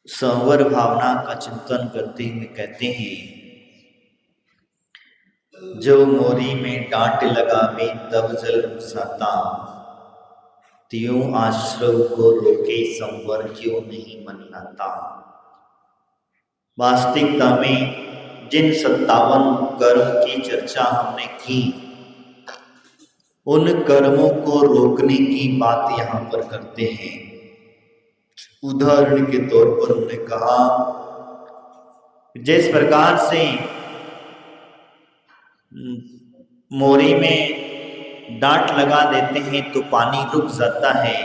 संवर भावना का चिंतन करते हुए कहते हैं, जो मोरी में डांट लगावे तब जल बरसाता, त्यों आश्रव को रोके संवर क्यों नहीं मन लाता। वास्तविकता में जिन 57 कर्म की चर्चा हमने की, उन कर्मों को रोकने की बात यहाँ पर करते हैं। उदाहरण के तौर पर उन्होंने कहा, जिस प्रकार से मोरी में डांट लगा देते हैं तो पानी रुक जाता है,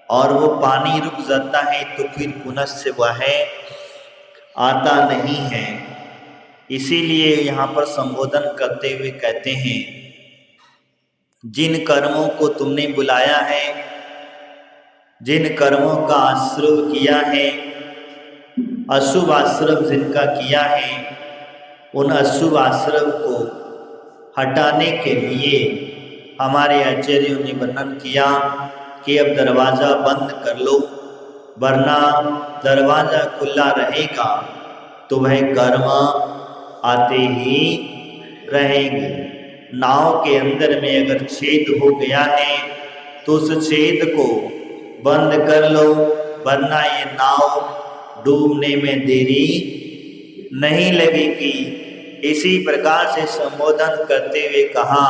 और वो पानी रुक जाता है तो फिर पुनः से वह आता नहीं है। इसीलिए यहाँ पर संबोधन करते हुए कहते हैं, जिन कर्मों को तुमने बुलाया है, जिन कर्मों का आश्रव किया है, अशुभ आश्रव जिनका किया है, उन अशुभ आश्रव को हटाने के लिए हमारे आचार्यों ने वर्णन किया कि अब दरवाज़ा बंद कर लो, वरना दरवाज़ा खुला रहेगा तो वह कर्म आते ही रहेंगे। नाव के अंदर में अगर छेद हो गया है तो उस छेद को बंद कर लो, वरना ये नाव डूबने में देरी नहीं लगेगी। इसी प्रकार से संबोधन करते हुए कहा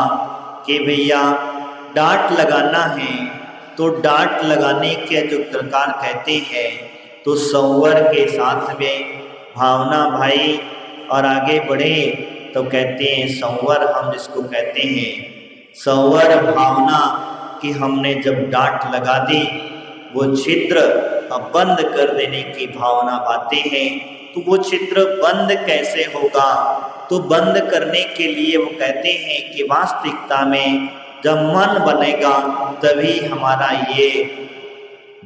कि भैया डांट लगाना है तो डांट लगाने के जो प्रकार कहते हैं तो संवर के साथ में भावना भाई, और आगे बढ़े तो कहते हैं संवर हम जिसको कहते हैं, संवर भावना कि हमने जब डांट लगा दी वो छिद्र अब बंद कर देने की भावना बातें हैं, तो वो छिद्र बंद कैसे होगा। तो बंद करने के लिए वो कहते हैं कि वास्तविकता में जब मन बनेगा तभी हमारा ये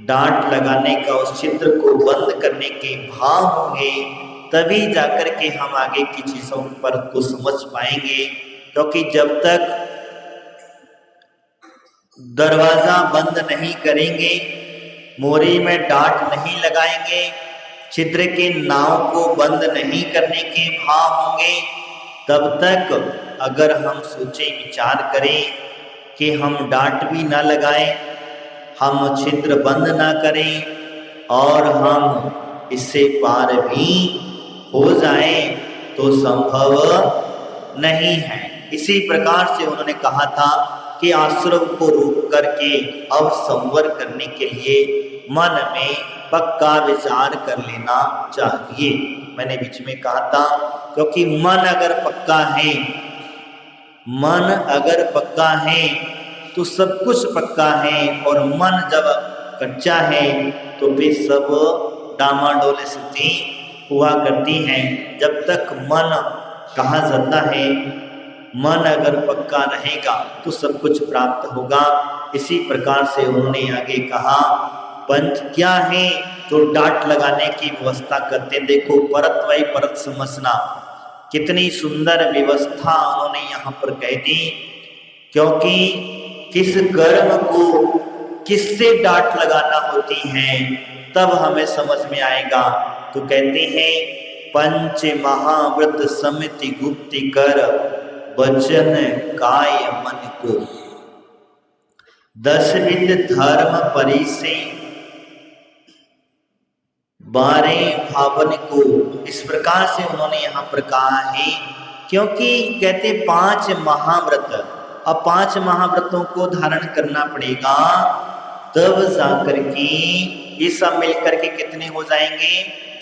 डांट लगाने का उस छिद्र को बंद करने के भाव होंगे, तभी जाकर के हम आगे की चीज़ों पर को समझ पाएंगे। क्योंकि जब तक दरवाज़ा बंद नहीं करेंगे, मोरी में डांट नहीं लगाएंगे, छिद्र के नाव को बंद नहीं करने के भाव होंगे, तब तक अगर हम सोचें विचार करें कि हम डांट भी ना लगाएं, हम छिद्र बंद ना करें और हम इससे पार भी हो जाएं, तो संभव नहीं है। इसी प्रकार से उन्होंने कहा था कि आश्रव को रोक करके अब संवर करने के लिए मन में पक्का विचार कर लेना चाहिए। मैंने बीच में कहा था, क्योंकि मन अगर पक्का है, मन अगर पक्का है तो सब कुछ पक्का है, और मन जब कच्चा है तो फिर सब डामाडोल स्थिति हुआ करती है। जब तक मन कहा जाता है, मन अगर पक्का रहेगा तो सब कुछ प्राप्त होगा। इसी प्रकार से उन्होंने आगे कहा, पंच क्या है तो डांट लगाने की व्यवस्था करते। देखो परत वही परत समझना, कितनी सुंदर व्यवस्था उन्होंने यहाँ पर कह दी। क्योंकि किस कर्म को किससे डांट लगाना होती है तब हमें समझ में आएगा। तो कहते हैं, पंच महाव्रत समिति गुप्ति कर, वचन काय मन को, 10 विध धर्म परिसे, 12 भावन को। इस प्रकार से उन्होंने यहाँ पर कहा है, क्योंकि कहते 5 महाव्रत, अब 5 महाव्रतों को धारण करना पड़ेगा, तब जाकर के ये सब मिलकर के कितने हो जाएंगे,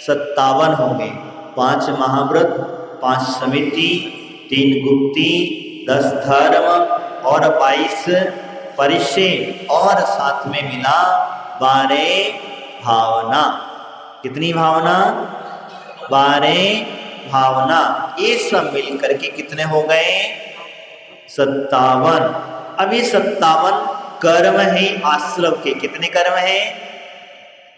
57 होंगे। 5 महाव्रत, 5 समिति, 3 गुप्ति, 10 धर्म और 22 परिचय, और साथ में मिला 12 भावना। कितनी भावना, 12 भावना। ये सब मिलकर के कितने हो गए, 57। अब ये 57 कर्म है आश्रव के। कितने कर्म है,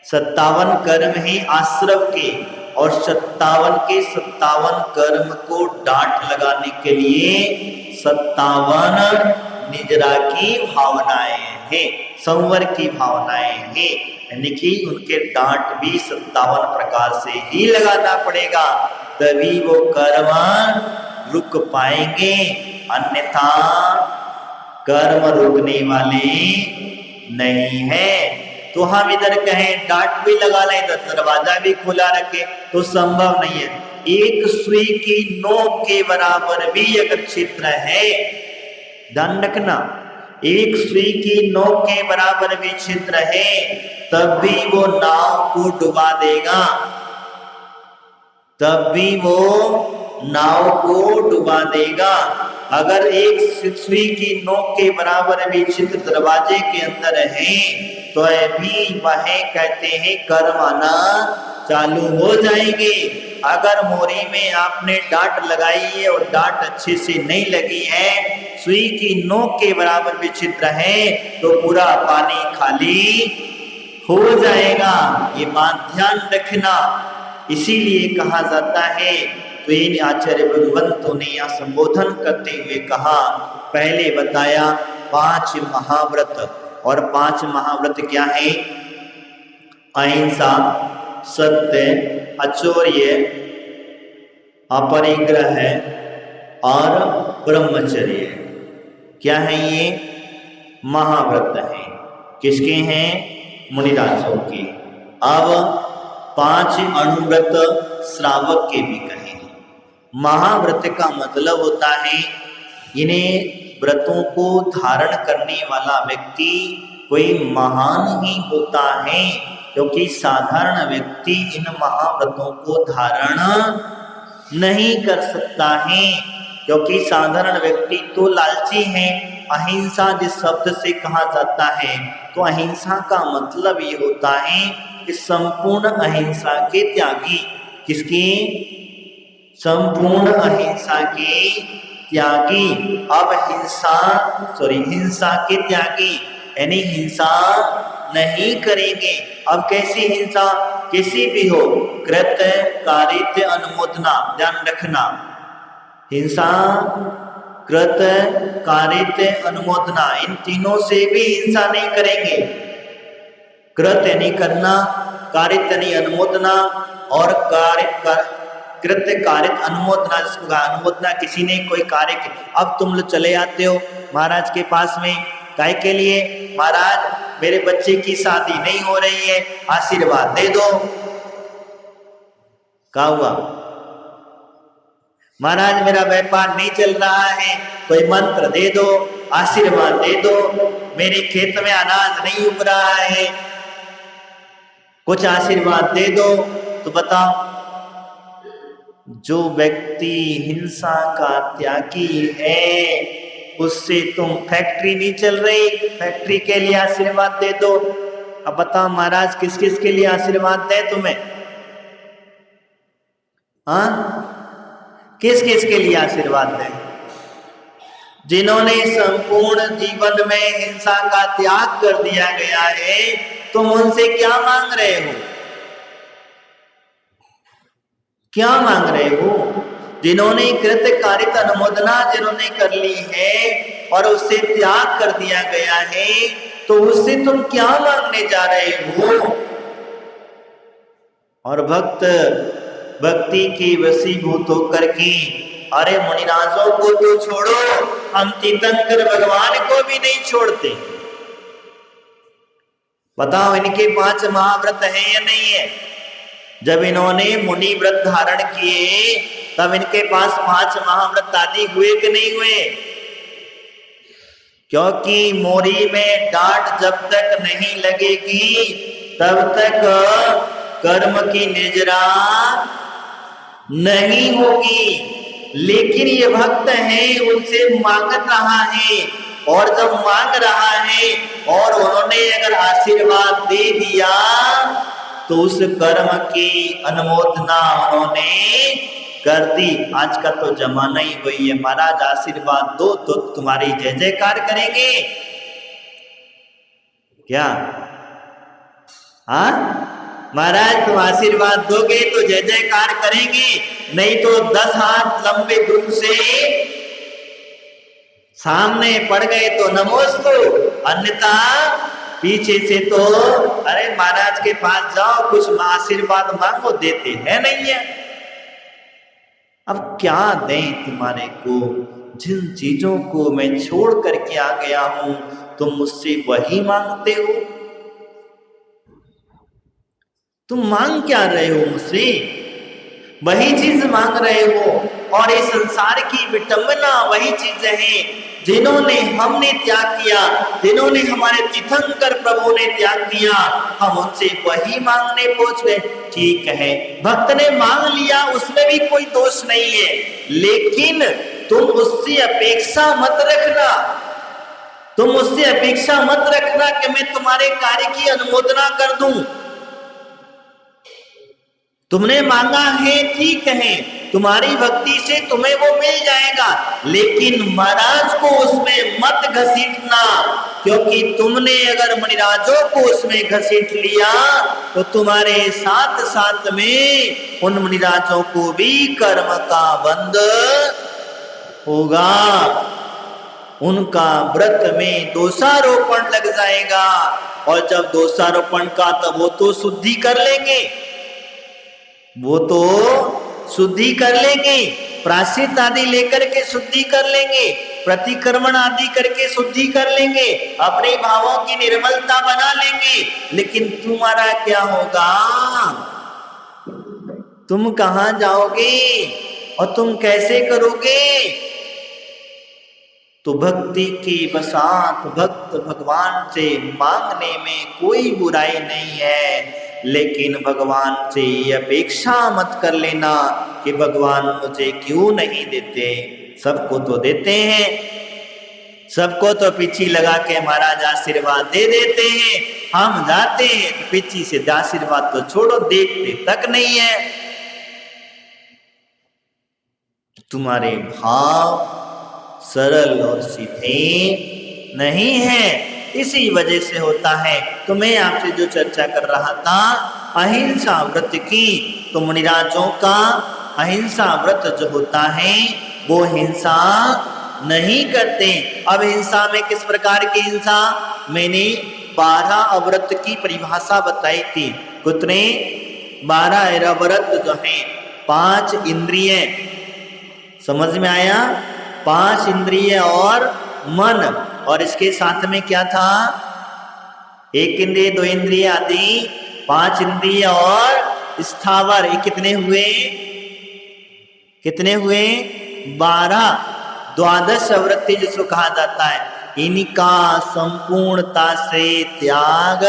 57 कर्म है आश्रव के, और 57 के 57 कर्म को डांट लगाने के लिए 57 निजरा की भावनाएं हैं, संवर की भावनाएं हैं, यानी कि उनके डांट भी 57 प्रकार से ही लगाना पड़ेगा, तभी वो कर्म रुक पाएंगे, अन्यथा कर्म रुकने वाले नहीं है। तो हम इधर कहें डांट भी लगा लें तो दरवाजा भी खुला रखे तो संभव नहीं है। एक सुई की नोक के बराबर भी अगर छिद्र है, ध्यान रखना, एक सुई की नोक के बराबर भी छिद्र है, तब भी वो नाव को डुबा देगा, तब भी वो नाव को डुबा देगा। अगर एक सुई की नोक के बराबर भी छिद्र दरवाजे के अंदर है तो भी वह कहते हैं कर्म आना चालू हो जाएंगे। अगर मोरी में आपने डांट लगाई है और डांट अच्छे से नहीं लगी है, सुई की नोक के बराबर भी छिद्र है, तो पूरा पानी खाली हो जाएगा। ये बात ध्यान रखना। इसीलिए कहा जाता है, तो इन आचार्य भगवंतों ने यह संबोधन करते हुए कहा, पहले बताया 5 महाव्रत, और 5 महाव्रत क्या है? अहिंसा, सत्य, अचौर्य, अपरिग्रह और ब्रह्मचर्य। क्या है ये? महाव्रत है। किसके हैं? मुनिराजों के। अब 5 अनुव्रत श्रावक के भी कहे। महाव्रत का मतलब होता है इन्हें व्रतों को धारण करने वाला व्यक्ति कोई महान ही होता है, क्योंकि साधारण व्यक्ति इन महाव्रतों को धारण नहीं कर सकता है, क्योंकि साधारण व्यक्ति तो लालची है। अहिंसा जिस शब्द से कहा जाता है, तो अहिंसा का मतलब ये होता है कि संपूर्ण अहिंसा के त्यागी। किसकी? संपूर्ण अहिंसा के त्यागी। अब हिंसा के त्यागी, यानी हिंसा नहीं करेंगे। अब कैसी हिंसा? किसी भी हो, कृत्य, कारित्य, अनुमोदना, ध्यान रखना। हिंसा, कृत्य, कारित्य, अनुमोदना, इन तीनों से भी हिंसा नहीं करेंगे। कृत्य नहीं करना, कारित्य नहीं, अनुमोदना, और कृत्य, कारित्य, अनुमोदना। जिसको अनुमोदना, किसी ने कोई कार्य किया, अब तुम लोग चले आते हो महाराज के पास में, काहे के लिए? महाराज मेरे बच्चे की शादी नहीं हो रही है, आशीर्वाद दे दो। क्या हुआ? महाराज मेरा व्यापार नहीं चल रहा है, कोई मंत्र दे दो, आशीर्वाद दे दो। मेरे खेत में अनाज नहीं उग रहा है, कुछ आशीर्वाद दे दो। तो बताओ, जो व्यक्ति हिंसा का त्यागी है, उससे तुम फैक्ट्री नहीं चल रही, फैक्ट्री के लिए आशीर्वाद दे दो। अब बताओ महाराज किस किस के लिए आशीर्वाद दे तुम्हें? हाँ, किस किस के लिए आशीर्वाद दें? जिन्होंने संपूर्ण जीवन में हिंसा का त्याग कर दिया गया है, तुम उनसे क्या मांग रहे हो? क्या मांग रहे हो? जिन्होंने कृत्य, कारित्य, अनुमोदना जिन्होंने कर ली है और उससे त्याग कर दिया गया है, तो उससे तुम क्या मांगने जा रहे हो? और भक्त भक्ति की वशीभूत होकर के, अरे मुनिराजों को तो छोड़ो, हम तीर्थंकर भगवान को भी नहीं छोड़ते। बताओ इनके 5 महाव्रत हैं या नहीं है? जब इन्होंने मुनि व्रत धारण किए, तब इनके पास 5 महाव्रत आदि हुए कि नहीं हुए? क्योंकि मोरी में डांट जब तक नहीं लगेगी, तब तक कर्म की निजरा नहीं होगी। लेकिन ये भक्त है, उनसे मांग रहा है, और जब मांग रहा है और उन्होंने अगर आशीर्वाद दे दिया, तो उस कर्म की अनुमोदना उन्होंने कर दी। आज का तो जमाना ही वही है, महाराज आशीर्वाद दो तो तुम्हारी जय जयकार करेंगे। क्या? हाँ महाराज तुम आशीर्वाद दोगे तो जय जयकार करेंगे, नहीं तो 10 हाथ लंबे दूर से सामने पड़ गए तो नमोस्तु, अन्यथा पीछे से तो अरे महाराज के पास जाओ, कुछ आशीर्वाद मांगो, देते हैं नहीं है। अब क्या दें तुम्हारे को, जिन चीजों को मैं छोड़ करके आ गया हूं तुम मुझसे वही मांगते हो। तुम मांग क्या रहे हो मुझसे, वही चीज मांग रहे हो। और इस संसार की विटंबना वही चीज है जिन्होंने हमने त्याग किया, जिन्होंने हमारे तीर्थंकर प्रभु ने त्याग किया, हम उनसे वही मांगने पहुंच गए। ठीक है, भक्त ने मांग लिया, उसमें भी कोई दोष नहीं है, लेकिन तुम उससे अपेक्षा मत रखना, तुम उससे अपेक्षा मत रखना कि मैं तुम्हारे कार्य की अनुमोदना कर दूं। तुमने मांगा है, ठीक है, तुम्हारी भक्ति से तुम्हें वो मिल जाएगा, लेकिन महाराज को उसमें मत घसीटना, क्योंकि तुमने अगर मणिराजों को उसमें घसीट लिया तो तुम्हारे साथ साथ में उन मणिराजों को भी कर्म का बंध होगा, उनका व्रत में दोषारोपण लग जाएगा। और जब दोषारोपण का, तब वो तो शुद्धि कर लेंगे, वो तो शुद्धि कर लेंगे, प्रायश्चित आदि लेकर के शुद्धि कर लेंगे, प्रतिक्रमण आदि करके शुद्धि कर लेंगे, अपने भावों की निर्मलता बना लेंगे, लेकिन तुम्हारा क्या होगा, तुम कहां जाओगे और तुम कैसे करोगे। तो भक्ति के बसात भक्त भगवान से मांगने में कोई बुराई नहीं है, लेकिन भगवान से अपेक्षा मत कर लेना कि भगवान मुझे क्यों नहीं देते। सबको तो देते हैं, सबको तो पीछे लगा के महाराज आशीर्वाद दे देते हैं, हम जाते हैं तो पीछे से आशीर्वाद तो छोड़ो, देखते तक नहीं है। तुम्हारे भाव सरल और सीधे नहीं है, इसी वजह से होता है। तो मैं आपसे जो चर्चा कर रहा था अहिंसा व्रत की, तो मुनिराजों का अहिंसा व्रत जो होता है वो हिंसा नहीं करते। अब हिंसा में किस प्रकार की हिंसा, मैंने 12 अव्रत की परिभाषा बताई थी। कितने, 12 अव्रत जो है, 5 इंद्रिय, समझ में आया, 5 इंद्रिय और मन, और इसके साथ में क्या था, 1 इंद्रिय 2 इंद्रिय आदि, 5 इंद्रिय और स्थावर, ये कितने हुए, कितने हुए, 12। द्वादश अवृत्ति जिसको कहा जाता है, इनका संपूर्णता से त्याग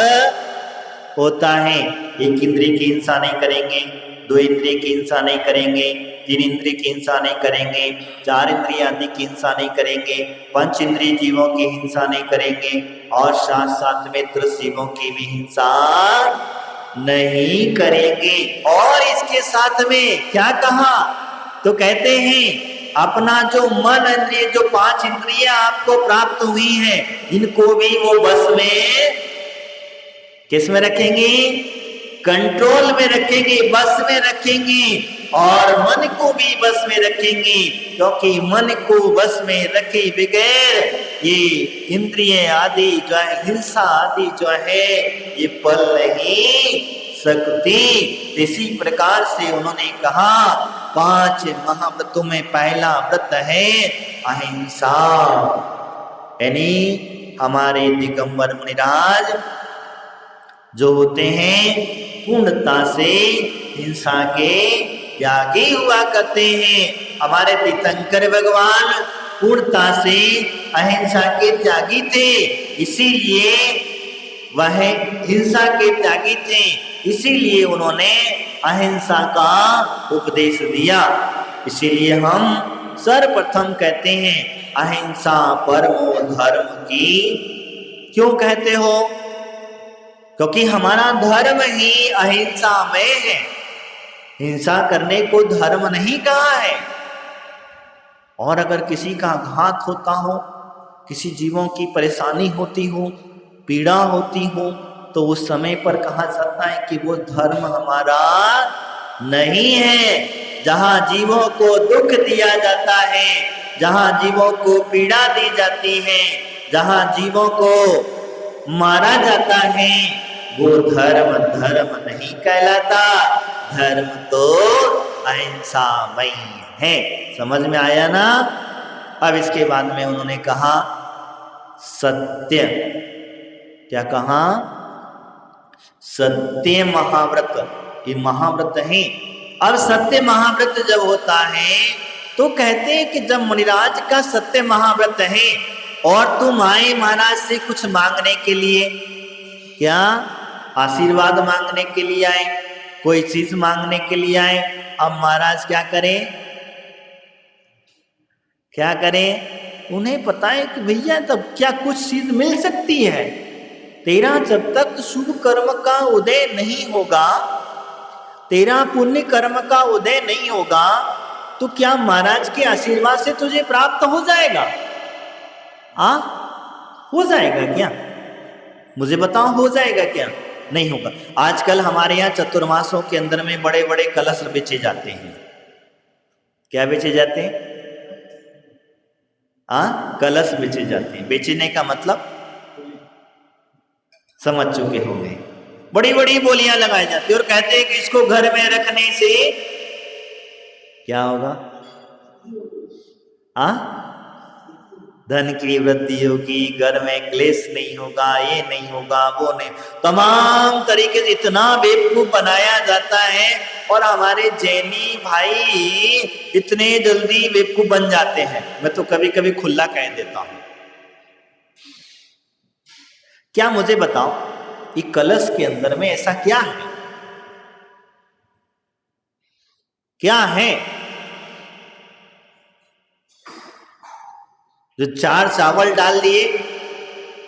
होता है। 1 इंद्रिय की हिंसा नहीं करेंगे, 2 इंद्रिय की हिंसा नहीं करेंगे, 3 इंद्रिय की हिंसा नहीं करेंगे, 4 इंद्रिय आदि की हिंसा नहीं करेंगे, 5 इंद्रिय जीवों की हिंसा नहीं करेंगे, और साथ साथ में त्रिजीवों की भी हिंसा नहीं करेंगे। और इसके साथ में क्या कहा, तो कहते हैं अपना जो मन इंद्रिय, जो 5 इंद्रियां आपको प्राप्त हुई हैं, इनको भी वो बस में, किस में रखेंगे, कंट्रोल में रखेंगे, बस में रखेंगे, और मन को भी बस में रखेंगे, क्योंकि मन को बस में रखे बगैर ये इंद्रिय आदि जो है, हिंसा आदि जो है, ये पल नहीं सकती। इसी प्रकार से उन्होंने कहा 5 महाव्रतों में पहला व्रत है अहिंसा, यानी हमारे दिगंबर मुनिराज जो होते हैं पूर्णता से हिंसा के त्यागी हुआ करते हैं। हमारे तीर्थंकर भगवान पूर्णता से अहिंसा के त्यागी थे, इसीलिए वह हिंसा के त्यागी थे, इसीलिए उन्होंने अहिंसा का उपदेश दिया। इसीलिए हम सर्वप्रथम कहते हैं अहिंसा परमो धर्म की। क्यों कहते हो, क्योंकि हमारा धर्म ही अहिंसा में है, हिंसा करने को धर्म नहीं कहा है। और अगर किसी का घात होता हो, किसी जीवों की परेशानी होती हो, पीड़ा होती हो, तो उस समय पर कहा जाता है कि वो धर्म हमारा नहीं है। जहां जीवों को दुख दिया जाता है जहां जीवों को पीड़ा दी जाती है, जहां जीवों को मारा जाता है, वो धर्म धर्म नहीं कहलाता। धर्म तो अहिंसामय है। समझ में आया ना? अब इसके बाद में उन्होंने कहा सत्य। क्या कहा? सत्य महाव्रत। ये महाव्रत है। अब सत्य महाव्रत जब होता है तो कहते हैं कि जब मुनिराज का सत्य महाव्रत है और तुम आए महाराज से कुछ मांगने के लिए, क्या आशीर्वाद मांगने के लिए आए, कोई चीज मांगने के लिए आए, अब महाराज क्या करें? क्या करें? उन्हें पता है कि भैया तब क्या कुछ चीज मिल सकती है, तेरा जब तक शुभ कर्म का उदय नहीं होगा, तेरा पुण्य कर्म का उदय नहीं होगा, तो क्या महाराज के आशीर्वाद से तुझे प्राप्त हो जाएगा? हो जाएगा क्या? मुझे बताओ, हो जाएगा क्या? नहीं होगा। आजकल हमारे यहाँ चतुर्मासों के अंदर में बड़े बड़े कलश बेचे जाते हैं। क्या बेचे जाते हैं? कलश बेचे जाते हैं। बेचने का मतलब समझ चुके होंगे। बड़ी बड़ी बोलियां लगाई जाती है और कहते हैं कि इसको घर में रखने से क्या होगा? धन की वृद्धि होगी, घर में क्लेश नहीं होगा, ये नहीं होगा, वो नहीं, तमाम तरीके से इतना बेवकूफ बनाया जाता है। और हमारे जैनी भाई इतने जल्दी बेवकूफ बन जाते हैं, मैं तो कभी कभी खुला कह देता हूं। क्या मुझे बताओ, ये कलश के अंदर में ऐसा क्या है? क्या है? जो 4 चावल डाल दिए,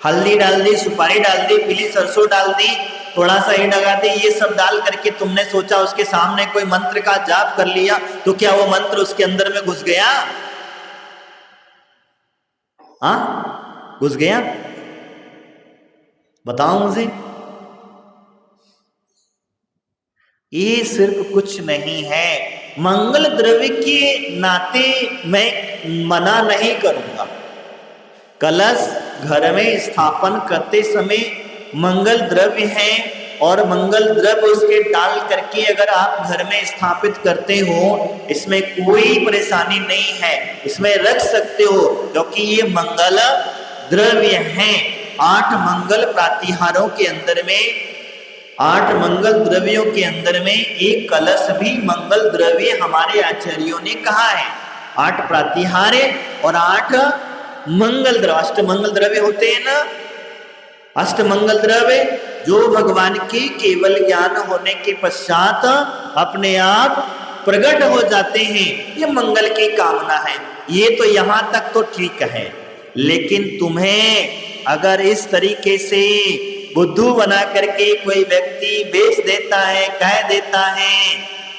हल्दी डाल दी, सुपारी डाल दी, पीली सरसों डाल दी, थोड़ा सा ये लगा दी, ये सब डाल करके तुमने सोचा उसके सामने कोई मंत्र का जाप कर लिया, तो क्या वो मंत्र उसके अंदर में घुस गया? घुस गया? बताओ मुझे। ये सिर्फ कुछ नहीं है। मंगल द्रव्य के नाते मैं मना नहीं करूंगा। कलश घर में स्थापन करते समय मंगल द्रव्य है और मंगल द्रव्य उसके डाल करके अगर आप घर में स्थापित करते हो, इसमें कोई परेशानी नहीं है, इसमें रख सकते हो, क्योंकि ये मंगल द्रव्य है। 8 मंगल प्रातिहारों के अंदर में, 8 मंगल द्रव्यों के अंदर में एक कलश भी मंगल द्रव्य हमारे आचार्यों ने कहा है। 8 प्रातिहार्य और 8 मंगल द्रव्य, अष्टमंगल द्रव्य होते हैं ना। अष्टमंगल द्रव्य जो भगवान के केवल ज्ञान होने के पश्चात अपने आप प्रकट हो जाते हैं, ये मंगल की कामना है। ये तो यहां तक तो ठीक है, लेकिन तुम्हें अगर इस तरीके से बुद्धू बना करके कोई व्यक्ति बेच देता है, कह देता है,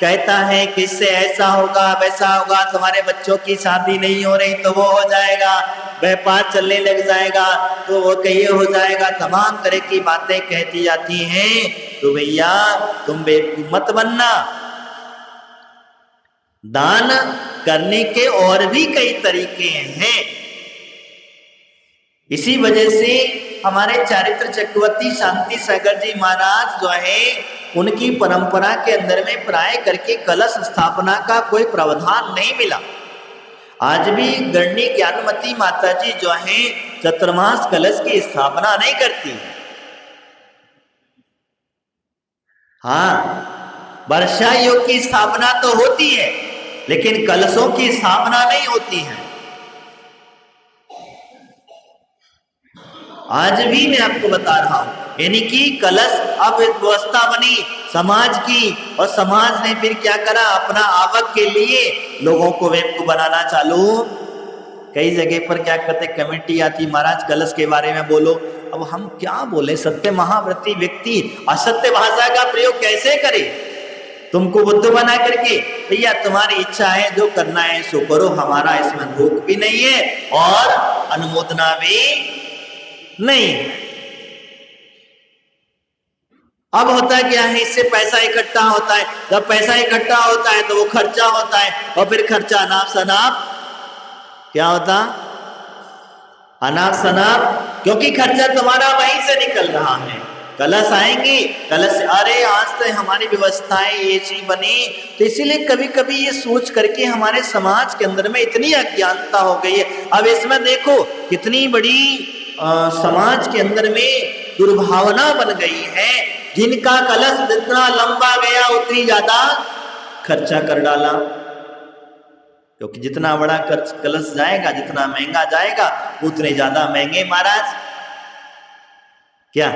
कहता है कि इससे ऐसा होगा वैसा होगा, तुम्हारे बच्चों की शादी नहीं हो रही तो वो हो जाएगा, व्यापार चलने लग जाएगा तो वो कहिए हो जाएगा, तमाम तरह की बातें कहती जाती हैं, तो भैया तुम बेवकूफ मत बनना। दान करने के और भी कई तरीके हैं। इसी वजह से हमारे चारित्र चक्रवर्ती शांति सागर जी महाराज जो है, उनकी परंपरा के अंदर में प्राय करके कलश स्थापना का कोई प्रावधान नहीं मिला। आज भी गणनी ज्ञानमती माता जी जो है चतुर्मास कलश की स्थापना नहीं करती। वर्षा योग की स्थापना तो होती है, लेकिन कलशों की स्थापना नहीं होती है। आज भी मैं आपको बता रहा हूं, यानी कि कलश अब व्यवस्था बनी समाज की, और समाज ने फिर क्या करा, अपना आवक के लिए लोगों को बेवकूफ बनाना चालू। कई जगह पर क्या करते, कमेटी आती, महाराज कलश के बारे में बोलो। अब हम क्या बोले, सत्य महाव्रती व्यक्ति असत्य भाषा का प्रयोग कैसे करे? तुमको बुद्ध बना करके, भैया तुम्हारी इच्छा है, जो करना है सो करो, हमारा इसमें रोक भी नहीं है और अनुमोदना भी नहीं। अब होता क्या है, इससे पैसा इकट्ठा होता है, जब पैसा इकट्ठा होता है तो वो खर्चा होता है, और फिर खर्चा नाप शनाप क्या होता? अनाप शनाप, क्योंकि खर्चा तुम्हारा वहीं से निकल रहा है। कलश आएंगे, कलश से अरे आज तो हमारी व्यवस्थाएं ऐसी बनी, तो इसीलिए कभी कभी ये सोच करके हमारे समाज के अंदर में इतनी अज्ञानता हो गई है। अब इसमें देखो कितनी बड़ी समाज के अंदर में दुर्भावना बन गई है, जिनका कलश जितना लंबा गया उतनी ज्यादा खर्चा कर डाला, क्योंकि जितना बड़ा कलश जाएगा, जितना महंगा जाएगा, उतने ज्यादा महंगे महाराज। क्या?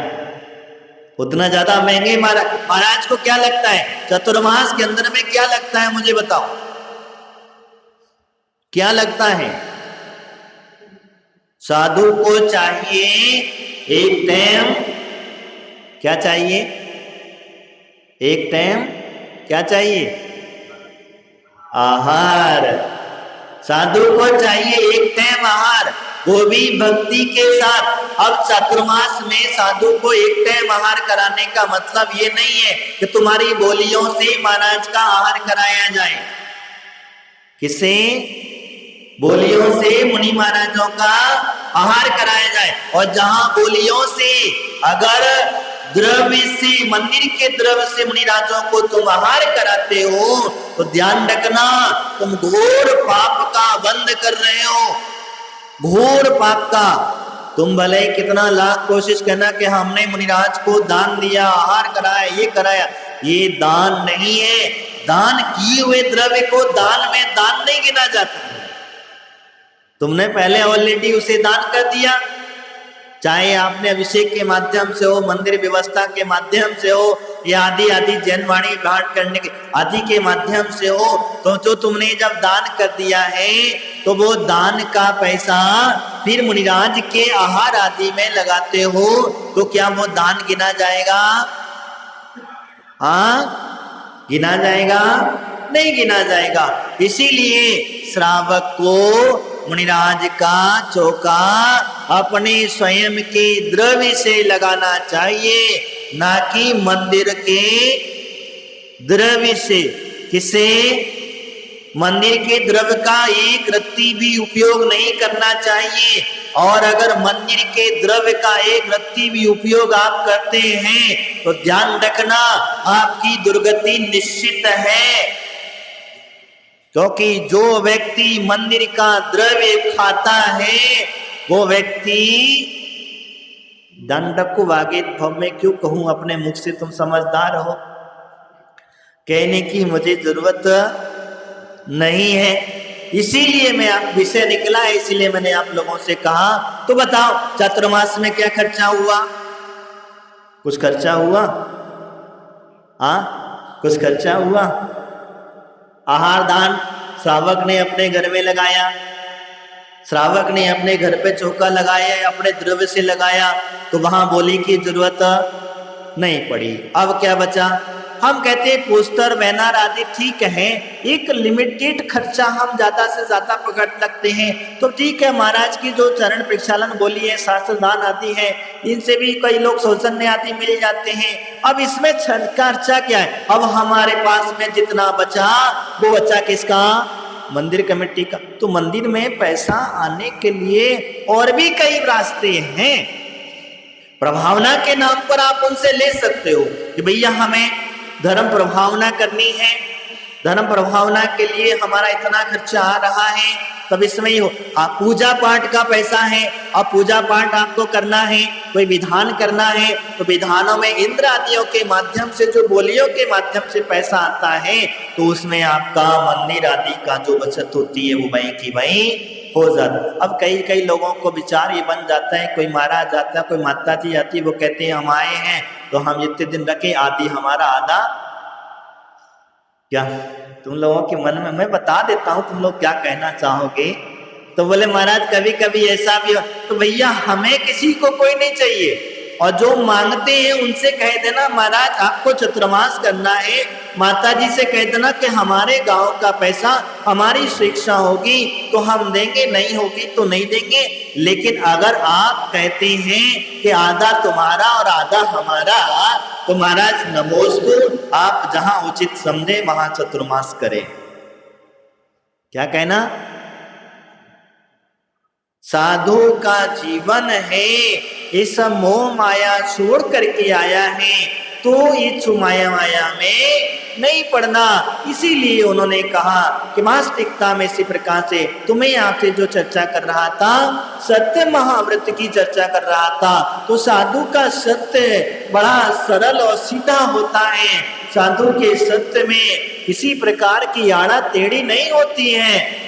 उतना ज्यादा महंगे महाराज। महाराज को क्या लगता है चतुर्मास के अंदर में, क्या लगता है मुझे बताओ, क्या लगता है? साधु को चाहिए एक टाइम, क्या चाहिए? एक टाइम क्या चाहिए? आहार। साधु को चाहिए एक टाइम आहार, वो भी भक्ति के साथ। अब चातुर्मास में साधु को एक टाइम आहार कराने का मतलब ये नहीं है कि तुम्हारी बोलियों से महाराज का आहार कराया जाए। किसे? बोलियों से मुनि महाराजों का आहार कराया जाए। और जहां बोलियों से अगर द्रव्य से, मंदिर के द्रव्य से मुनि राजों को तुम आहार कराते हो, तो ध्यान रखना तुम घोर पाप का बंद कर रहे हो, घोर पाप का। तुम भले कितना लाख कोशिश करना कि हमने मुनिराज को दान दिया, आहार कराया, ये कराया, ये दान नहीं है। दान किए हुए द्रव्य को दान में दान नहीं गिना जाता। तुमने पहले ऑलरेडी उसे दान कर दिया, चाहे आपने अभिषेक के माध्यम से हो, मंदिर व्यवस्था के माध्यम से हो, या आदि आदि जैनवाणी पाठ करने के आदि के माध्यम से हो, तो जो तुमने जब दान कर दिया है, तो वो दान का पैसा फिर मुनिराज के आहार आदि में लगाते हो, तो क्या वो दान गिना जाएगा? हाँ, गिना जाएगा? नहीं गिना जाएगा। इसीलिए श्रावक को मुनिराज का चौका अपने स्वयं के द्रव्य से लगाना चाहिए, ना कि मंदिर के द्रव्य से। किसे? मंदिर के द्रव्य का एक रत्ती भी उपयोग नहीं करना चाहिए। और अगर मंदिर के द्रव्य का एक रत्ती भी उपयोग आप करते हैं, तो ध्यान रखना आपकी दुर्गति निश्चित है। क्योंकि जो व्यक्ति मंदिर का द्रव्य खाता है, वो व्यक्ति दंडक वागित भव में क्यों कहूं अपने मुख से, तुम समझदार हो, कहने की मुझे जरूरत नहीं है। इसीलिए मैं आप विषय निकला है, इसीलिए मैंने आप लोगों से कहा। तो बताओ चातुर्मास में क्या खर्चा हुआ? कुछ खर्चा हुआ? कुछ खर्चा हुआ? आहार दान श्रावक ने अपने घर में लगाया, श्रावक ने अपने घर पे चौका लगाया, अपने द्रव्य से लगाया, तो वहां बोली की जरूरत नहीं पड़ी। अब क्या बचा? हम कहते हैं पोस्टर बैनर आदि ठीक है, एक लिमिटेड खर्चा हम ज्यादा से ज्यादा पकड़ सकते हैं, तो ठीक है। महाराज की जो चरण प्रक्षालन बोली है, शास्त्र दान आदि है, इनसे भी कई लोग सौजन्य आदि मिल जाते हैं। अब इसमें खर्चा क्या है? अब हमारे पास में जितना बचा, वो बचा किसका? मंदिर कमेटी का। तो मंदिर में पैसा आने के लिए और भी कई रास्ते हैं। प्रभावना के नाम पर आप उनसे ले सकते हो कि भैया हमें धर्म प्रभावना करनी है, धर्म प्रभावना के लिए हमारा इतना खर्चा आ रहा है, तब इसमें ही हो। पूजा पाठ का पैसा है, अब पूजा पाठ आपको करना है, कोई विधान करना है, तो विधानों में इंद्र आदियों के माध्यम से, जो बोलियों के माध्यम से पैसा आता है, तो उसमें आपका मंदिर आदि का जो बचत होती है वो वहीं की वहीं हो जाता। अब कई लोगों को विचार ये बन जाता है, कोई महाराज आता है, कोई माता जी आती है, वो कहते हैं हम आए हैं तो हम इतने दिन रखे, आदि हमारा आधा। क्या तुम लोगों के मन में, मैं बता देता हूं तुम लोग क्या कहना चाहोगे। तो बोले महाराज कभी कभी ऐसा भी हो, तो भैया हमें किसी को कोई नहीं चाहिए, और जो मांगते हैं उनसे कह देना महाराज आपको चतुर्मास करना है, माता जी से कह देना कि हमारे गांव का पैसा हमारी शिक्षा होगी तो हम देंगे, नहीं होगी तो नहीं देंगे। लेकिन अगर आप कहते हैं कि आधा तुम्हारा और आधा हमारा, तो महाराज नमोस्तु, आप जहां उचित समझे वहां चतुर्मास करें। क्या कहना? साधु का जीवन है इस मोह माया छोड़ करके आया है, तो इस माया में नहीं पड़ना। इसीलिए उन्होंने कहा कि वास्तविकता में इसी प्रकार से तुम्हें आपसे जो चर्चा कर रहा था, सत्य महाव्रत की चर्चा कर रहा था, तो साधु का सत्य बड़ा सरल और सीधा होता है। साधु के सत्य में किसी प्रकार की आड़ा टेढ़ी नहीं होती है।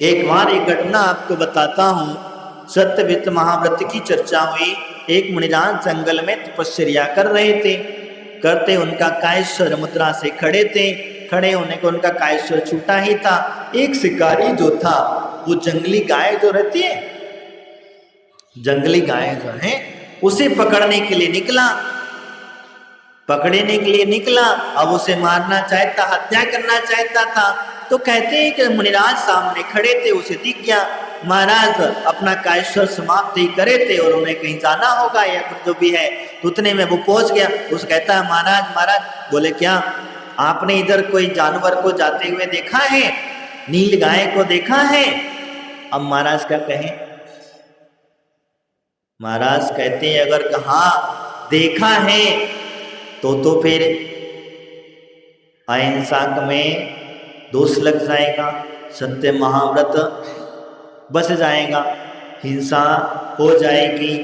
एक बार एक घटना आपको बताता हूँ। सत्यव्रत महाव्रत की चर्चा हुई। एक मुनिराज जंगल में तपस्या कर रहे थे। करते उनका कायस्वर मुद्रा से खड़े थे। खड़े होने को उनका कायस्वर छूटा ही था। एक शिकारी जो था वो जंगली गाय जो रहती है, जंगली गाय जो है, उसे पकड़ने के लिए निकला। पकड़ने के लिए निकला, अब उसे मारना चाहता, हत्या करना चाहता था। तो कहते हैं कि मुनिराज सामने खड़े थे, उसे दिख गया। महाराज अपना कायस्वर समाप्त ही करे थे और उन्हें कहीं जाना होगा या कुछ जो भी है, तो उतने में वो पहुंच गया। उसे कहता है महाराज महाराज। बोले क्या आपने इधर कोई जानवर को जाते हुए देखा है, नील गाय को देखा है? अब महाराज क्या कहें? महाराज कहते हैं अगर कहा देखा है तो फिर अहिंसा में दोष लग जाएगा, सत्य महाव्रत बच जाएगा, हिंसा हो जाएगी।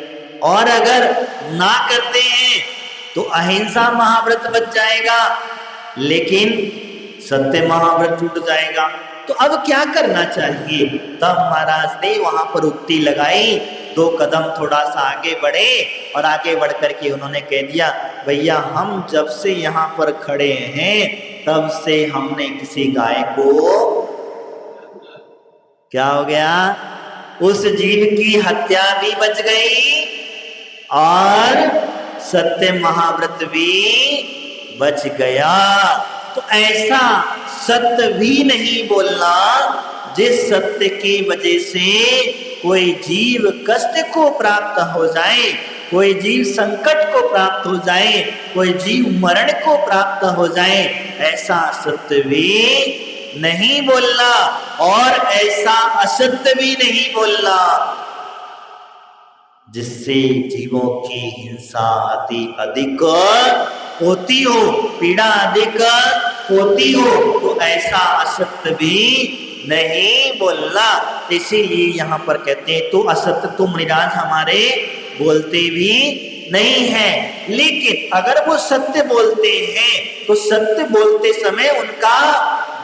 और अगर ना करते हैं तो अहिंसा महाव्रत बच जाएगा, लेकिन सत्य महाव्रत टूट जाएगा। तो अब क्या करना चाहिए? तब महाराज ने वहां पर उक्ति लगाई। 2 कदम थोड़ा सा आगे बढ़े और आगे बढ़ करके उन्होंने कह दिया, भैया हम जब से यहाँ पर खड़े हैं तब से हमने किसी गाय को, क्या हो गया, उस जीव की हत्या भी बच गई और सत्य महाव्रत भी बच गया। तो ऐसा सत्य भी नहीं बोलना जिस सत्य की वजह से कोई जीव कष्ट को प्राप्त हो जाए, कोई जीव संकट को प्राप्त हो जाए, कोई जीव मरण को प्राप्त हो जाए। ऐसा सत्य भी नहीं बोलना और ऐसा असत्य भी नहीं बोलना जिससे जीवों की हिंसा अति अधिक होती हो, पीड़ा अधिक होती हो, तो ऐसा असत्य भी नहीं बोलना। इसीलिए यहाँ पर कहते हैं तो असत्य तो मुनिराज हमारे बोलते भी नहीं है। लेकिन अगर वो सत्य बोलते हैं तो सत्य बोलते समय उनका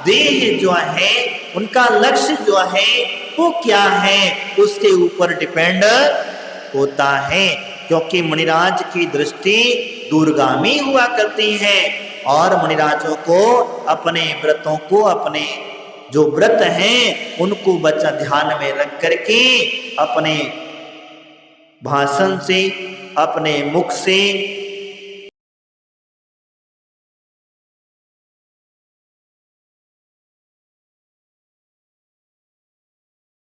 देह जो है, उनका लक्ष्य जो है वो क्या है, उसके ऊपर डिपेंड होता है। क्योंकि मुनिराज की दृष्टि दूरगामी हुआ करती है और मुनिराजों को अपने व्रतों को, अपने जो व्रत हैं उनको बच्चा ध्यान में रख करके अपने भाषण से, अपने मुख से